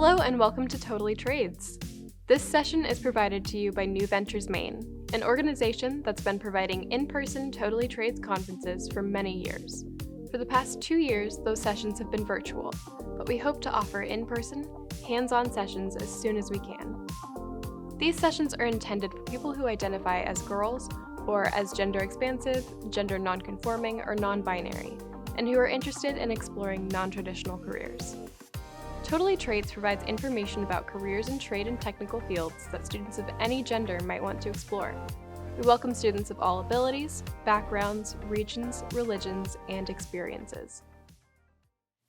Hello and welcome to Totally Trades. This session is provided to you by New Ventures Maine, an organization that's been providing in-person Totally Trades conferences for many years. For the past 2 years, those sessions have been virtual, but we hope to offer in-person, hands-on sessions as soon as we can. These sessions are intended for people who identify as girls or as gender expansive, gender non-conforming, or non-binary, and who are interested in exploring non-traditional careers. Totally Trades provides information about careers in trade and technical fields that students of any gender might want to explore. We welcome students of all abilities, backgrounds, regions, religions, and experiences.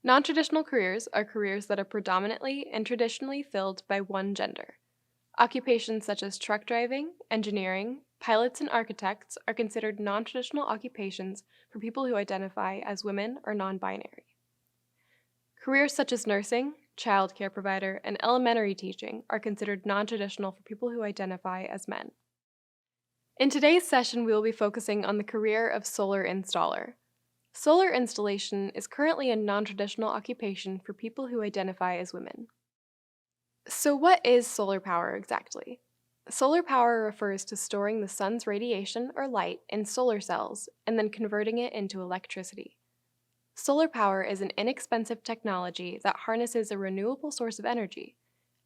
Non-traditional careers are careers that are predominantly and traditionally filled by one gender. Occupations such as truck driving, engineering, pilots, and architects are considered non-traditional occupations for people who identify as women or non-binary. Careers such as nursing, child care provider, and elementary teaching are considered non-traditional for people who identify as men. In today's session, we will be focusing on the career of solar installer. Solar installation is currently a non-traditional occupation for people who identify as women. So what is solar power exactly? Solar power refers to storing the sun's radiation or light in solar cells and then converting it into electricity. Solar power is an inexpensive technology that harnesses a renewable source of energy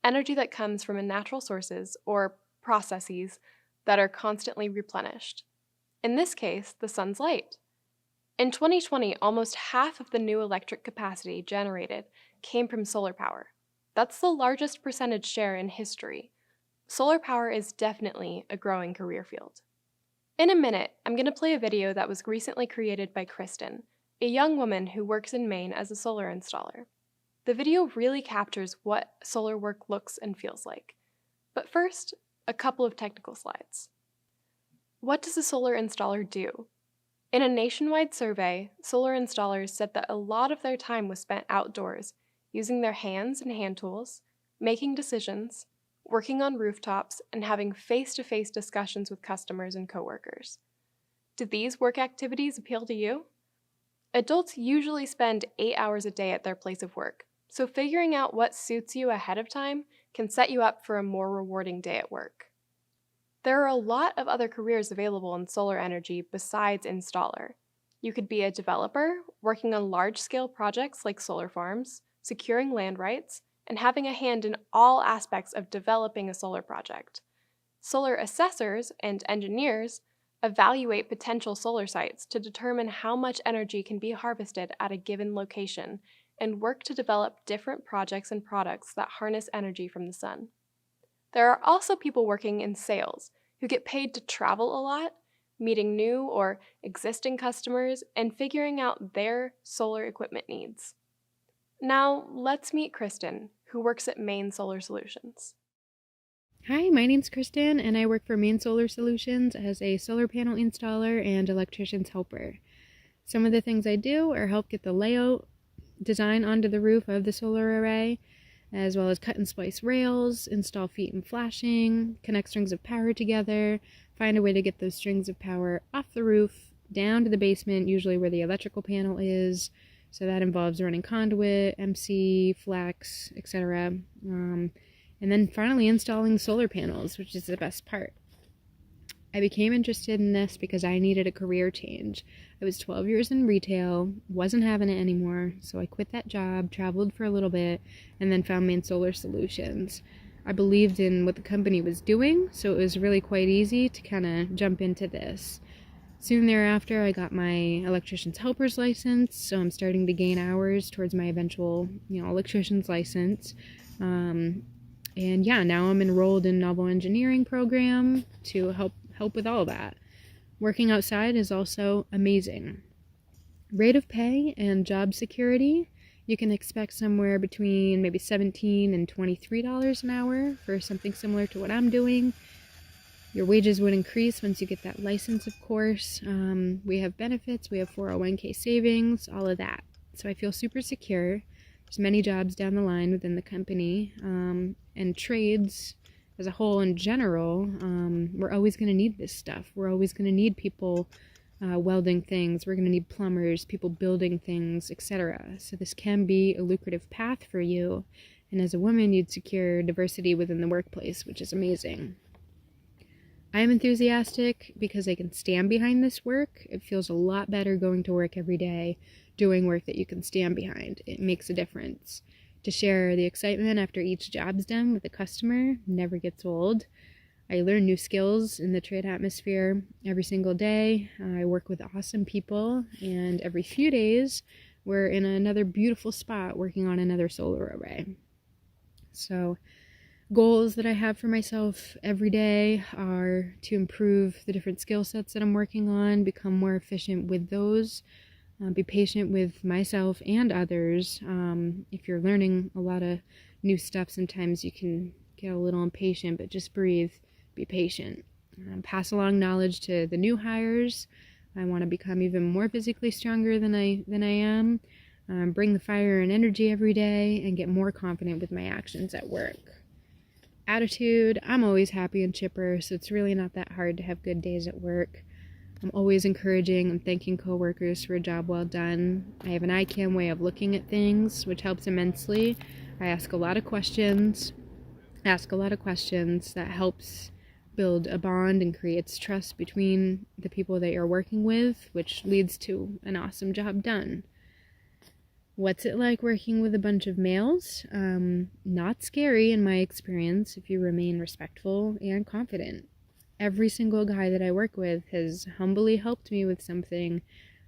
that comes from natural sources or processes that are constantly replenished. In this case, the sun's light. In 2020, almost half of the new electric capacity generated came from solar power. That's the largest percentage share in history. Solar power is definitely a growing career field. In a minute, I'm going to play a video that was recently created by Kristen, a young woman who works in Maine as a solar installer. The video really captures what solar work looks and feels like. But first, a couple of technical slides. What does a solar installer do? In a nationwide survey, solar installers said that a lot of their time was spent outdoors, using their hands and hand tools, making decisions, working on rooftops, and having face-to-face discussions with customers and coworkers. Do these work activities appeal to you? Adults usually spend 8 hours a day at their place of work, so figuring out what suits you ahead of time can set you up for a more rewarding day at work. There are a lot of other careers available in solar energy besides installer. You could be a developer, working on large-scale projects like solar farms, securing land rights, and having a hand in all aspects of developing a solar project. Solar assessors and engineers evaluate potential solar sites to determine how much energy can be harvested at a given location and work to develop different projects and products that harness energy from the sun. There are also people working in sales who get paid to travel a lot, meeting new or existing customers, and figuring out their solar equipment needs. Now, let's meet Kristen, who works at Maine Solar Solutions. Hi, my name's Kristen, and I work for Maine Solar Solutions as a solar panel installer and electrician's helper. Some of the things I do are help get the layout design onto the roof of the solar array, as well as cut and splice rails, install feet and flashing, connect strings of power together, find a way to get those strings of power off the roof, down to the basement, usually where the electrical panel is. So that involves running conduit, MC, flex, etc. And then finally installing solar panels, which is the best part. I became interested in this because I needed a career change. I was 12 years in retail, wasn't having it anymore, so I quit that job, traveled for a little bit, and then found Maine Solar Solutions. I believed in what the company was doing, so it was really quite easy to kind of jump into this. Soon thereafter, I got my electrician's helper's license, so I'm starting to gain hours towards my eventual, electrician's license. And yeah, now I'm enrolled in novel engineering program to help with all that. Working outside is also amazing. Rate of pay and job security, you can expect somewhere between maybe $17 and $23 an hour for something similar to what I'm doing. Your wages would increase once you get that license, of course. We have benefits, we have 401k savings, all of that. So I feel super secure. There's many jobs down the line within the company, and trades as a whole in general. We're always going to need this stuff. We're always going to need people welding things. We're going to need plumbers, people building things, etc. So this can be a lucrative path for you. And as a woman, you'd secure diversity within the workplace, which is amazing. I am enthusiastic because I can stand behind this work. It feels a lot better going to work every day, doing work that you can stand behind. It makes a difference. To share the excitement after each job's done with the customer never gets old. I learn new skills in the trade atmosphere every single day. I work with awesome people, and every few days, we're in another beautiful spot working on another solar array. So, goals that I have for myself every day are to improve the different skill sets that I'm working on, become more efficient with those, be patient with myself and others. If you're learning a lot of new stuff, sometimes you can get a little impatient, but just breathe, be patient. Pass along knowledge to the new hires. I want to become even more physically stronger than I am. Bring the fire and energy every day and get more confident with my actions at work. Attitude, I'm always happy and chipper, so it's really not that hard to have good days at work. I'm always encouraging and thanking coworkers for a job well done. I have an ICAM way of looking at things, which helps immensely. I ask a lot of questions that helps build a bond and creates trust between the people that you're working with, which leads to an awesome job done. What's it like working with a bunch of males? Not scary in my experience if you remain respectful and confident. Every single guy that I work with has humbly helped me with something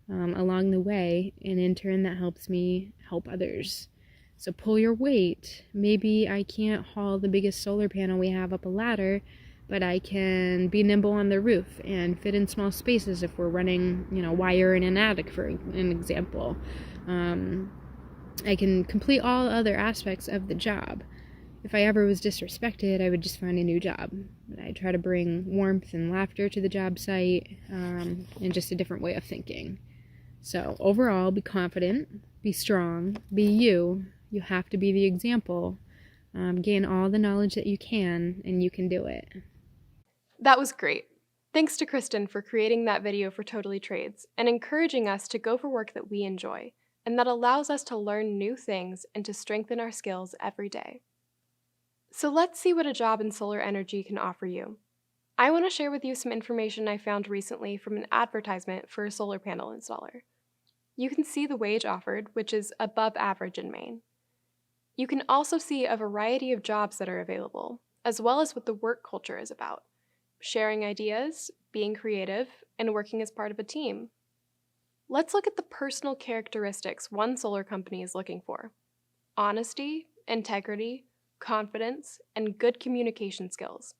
along the way, and in turn that helps me help others. So pull your weight. Maybe I can't haul the biggest solar panel we have up a ladder, but I can be nimble on the roof and fit in small spaces if we're running, wire in an attic, for an example. I can complete all other aspects of the job. If I ever was disrespected, I would just find a new job. I try to bring warmth and laughter to the job site, and just a different way of thinking. So overall, be confident, be strong, be you. You have to be the example. Gain all the knowledge that you can, and you can do it. That was great. Thanks to Kristen for creating that video for Totally Trades and encouraging us to go for work that we enjoy and that allows us to learn new things and to strengthen our skills every day. So let's see what a job in solar energy can offer you. I want to share with you some information I found recently from an advertisement for a solar panel installer. You can see the wage offered, which is above average in Maine. You can also see a variety of jobs that are available, as well as what the work culture is about: sharing ideas, being creative, and working as part of a team. Let's look at the personal characteristics one solar company is looking for: honesty, integrity, confidence, and good communication skills.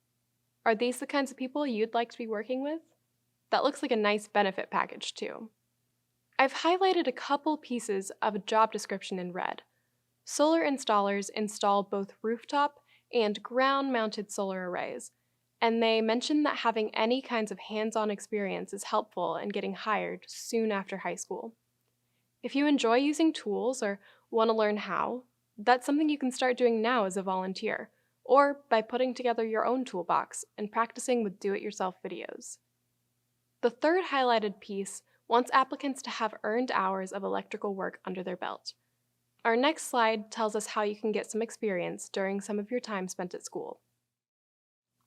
Are these the kinds of people you'd like to be working with? That looks like a nice benefit package too. I've highlighted a couple pieces of a job description in red. Solar installers install both rooftop and ground-mounted solar arrays, and they mention that having any kinds of hands-on experience is helpful in getting hired soon after high school. If you enjoy using tools or want to learn how, that's something you can start doing now as a volunteer, or by putting together your own toolbox and practicing with do-it-yourself videos. The third highlighted piece wants applicants to have earned hours of electrical work under their belt. Our next slide tells us how you can get some experience during some of your time spent at school.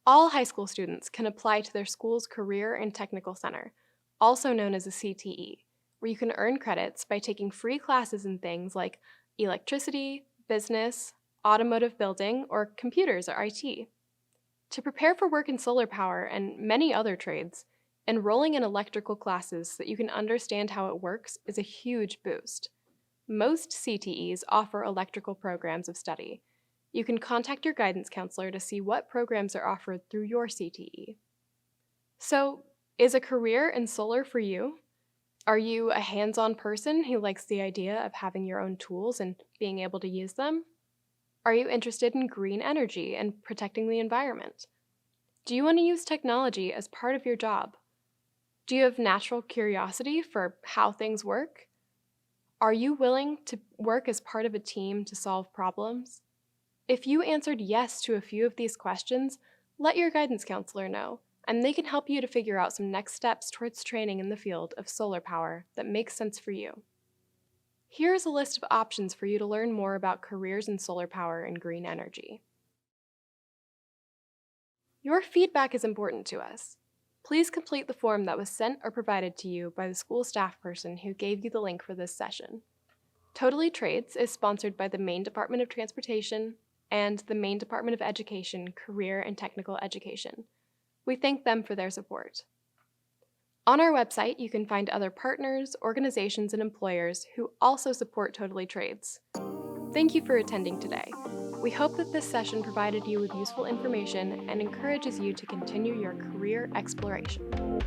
All high school students can apply to their school's Career and Technical Center, also known as a CTE, where you can earn credits by taking free classes in things like electricity, business, automotive building, or computers or IT. To prepare for work in solar power and many other trades, enrolling in electrical classes so that you can understand how it works is a huge boost. Most CTEs offer electrical programs of study. You can contact your guidance counselor to see what programs are offered through your CTE. So, is a career in solar for you? Are you a hands-on person who likes the idea of having your own tools and being able to use them? Are you interested in green energy and protecting the environment? Do you want to use technology as part of your job? Do you have natural curiosity for how things work? Are you willing to work as part of a team to solve problems? If you answered yes to a few of these questions, let your guidance counselor know, and they can help you to figure out some next steps towards training in the field of solar power that makes sense for you. Here is a list of options for you to learn more about careers in solar power and green energy. Your feedback is important to us. Please complete the form that was sent or provided to you by the school staff person who gave you the link for this session. Totally Trades is sponsored by the Maine Department of Transportation and the Maine Department of Education Career and Technical Education. We thank them for their support. On our website, you can find other partners, organizations, and employers who also support Totally Trades. Thank you for attending today. We hope that this session provided you with useful information and encourages you to continue your career exploration.